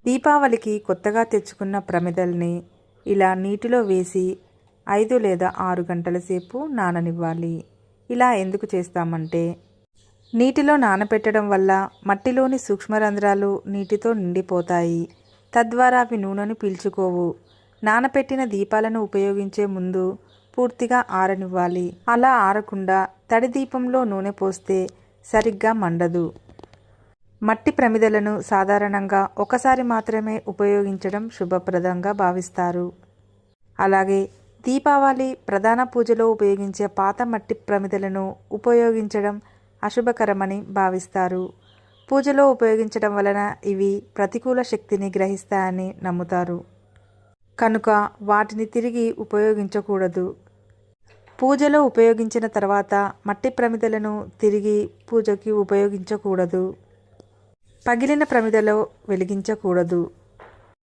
దీపావళికి కొత్తగా తెచ్చుకున్న ప్రమిదల్ని ఇలా నీటిలో వేసి 5 లేదా 6 గంటల సేపు నాననివ్వాలి. ఇలా ఎందుకు చేస్తామంటే, నీటిలో నానపెట్టడం వల్ల మట్టిలోని సూక్ష్మరంధ్రాలు నీటితో నిండిపోతాయి. తద్వారా అవి నూనెను పీల్చుకోవు. నానపెట్టిన దీపాలను ఉపయోగించే ముందు పూర్తిగా ఆరనివ్వాలి. అలా ఆరకుండా తడి దీపంలో నూనె పోస్తే సరిగ్గా మండదు. మట్టి ప్రమిదలను సాధారణంగా ఒకసారి మాత్రమే ఉపయోగించడం శుభప్రదంగా భావిస్తారు. అలాగే దీపావళి ప్రధాన పూజలో ఉపయోగించే పాత మట్టి ప్రమిదలను ఉపయోగించడం అశుభకరమని భావిస్తారు. పూజలో ఉపయోగించడం వలన ఇవి ప్రతికూల శక్తిని గ్రహిస్తాయని నమ్ముతారు. కనుక వాటిని తిరిగి ఉపయోగించకూడదు. పూజలో ఉపయోగించిన తర్వాత మట్టి ప్రమిదలను తిరిగి పూజకి ఉపయోగించకూడదు. పగిలిన ప్రమిదలో వెలిగించకూడదు.